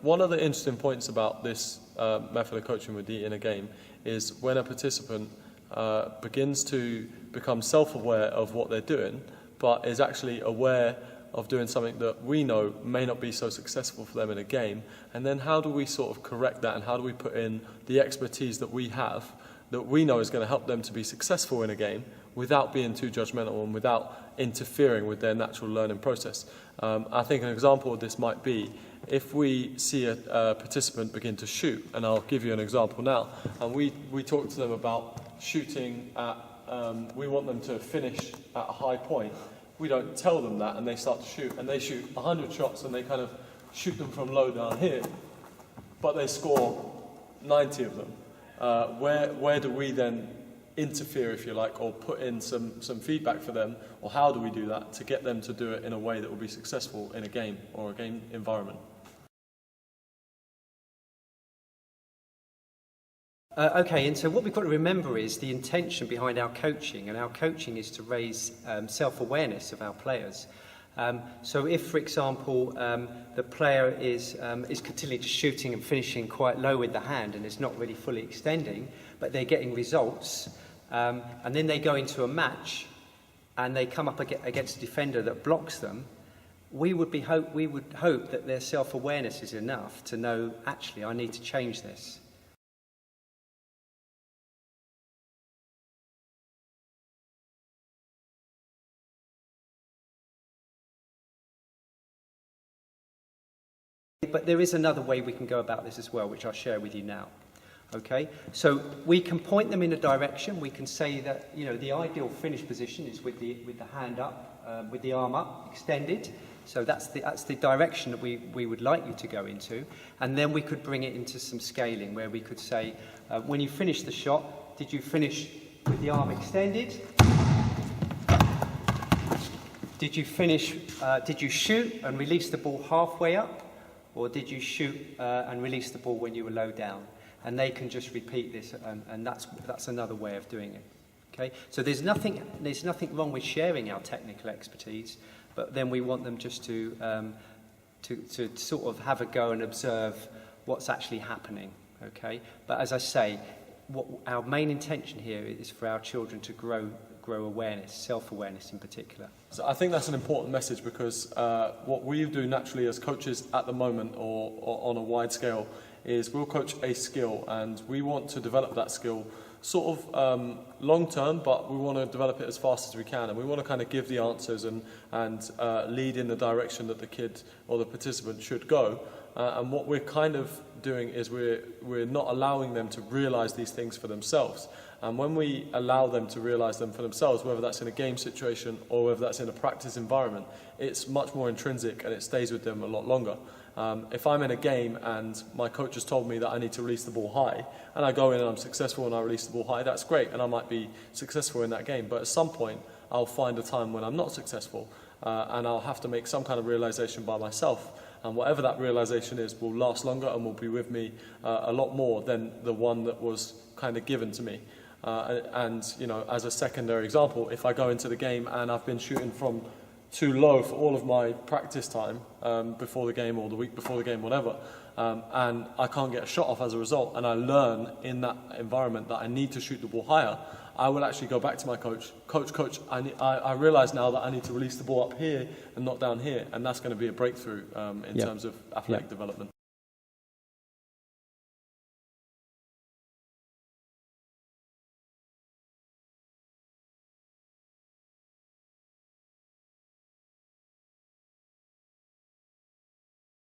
one of the interesting points about this method of coaching with the inner game is when a participant begins to become self-aware of what they're doing, but is actually aware of doing something that we know may not be so successful for them in a game, and then how do we sort of correct that, and how do we put in the expertise that we have that we know is going to help them to be successful in a game without being too judgmental and without interfering with their natural learning process. I think an example of this might be if we see a participant begin to shoot, and I'll give you an example now, and we talk to them about shooting at, we want them to finish at a high point. We don't tell them that, and they start to shoot, and they shoot 100 shots, and they kind of shoot them from low down here, but they score 90 of them. Where do we then interfere, if you like, or put in some feedback for them, or how do we do that to get them to do it in a way that will be successful in a game or a game environment? Okay, and so what we've got to remember is the intention behind our coaching, and our coaching is to raise self-awareness of our players. So if, for example, the player is continually just shooting and finishing quite low with the hand and is not really fully extending, but they're getting results, and then they go into a match and they come up against a defender that blocks them, we would hope that their self-awareness is enough to know, actually, I need to change this. But there is another way we can go about this as well, which I'll share with you now. Okay, so we can point them in a direction. We can say that, you know, the ideal finish position is with the hand up, with the arm up, extended. So that's the direction that we would like you to go into. And then we could bring it into some scaling, where we could say, when you finish the shot, did you finish with the arm extended? Did you finish? Did you shoot and release the ball halfway up? Or did you shoot and release the ball when you were low down? And they can just repeat this, and that's another way of doing it. Okay, so there's nothing wrong with sharing our technical expertise, but then we want them just to sort of have a go and observe what's actually happening. Okay, but as I say, what our main intention here is for our children to grow awareness, self-awareness in particular. So I think that's an important message, because what we do naturally as coaches at the moment, or on a wide scale, is we'll coach a skill, and we want to develop that skill sort of long term, but we want to develop it as fast as we can, and we want to kind of give the answers and lead in the direction that the kid or the participant should go. And what we're kind of doing is we're not allowing them to realize these things for themselves. And when we allow them to realize them for themselves, whether that's in a game situation or whether that's in a practice environment, it's much more intrinsic and it stays with them a lot longer. If I'm in a game and my coach has told me that I need to release the ball high, and I go in and I'm successful and I release the ball high, that's great, and I might be successful in that game. But at some point, I'll find a time when I'm not successful, and I'll have to make some kind of realization by myself. And whatever that realization is will last longer and will be with me a lot more than the one that was kind of given to me. And, you know, as a secondary example, if I go into the game and I've been shooting from too low for all of my practice time before the game or the week before the game, whatever, and I can't get a shot off as a result, and I learn in that environment that I need to shoot the ball higher, I will actually go back to my coach, I realise now that I need to release the ball up here and not down here, and that's going to be a breakthrough in terms of athletic development.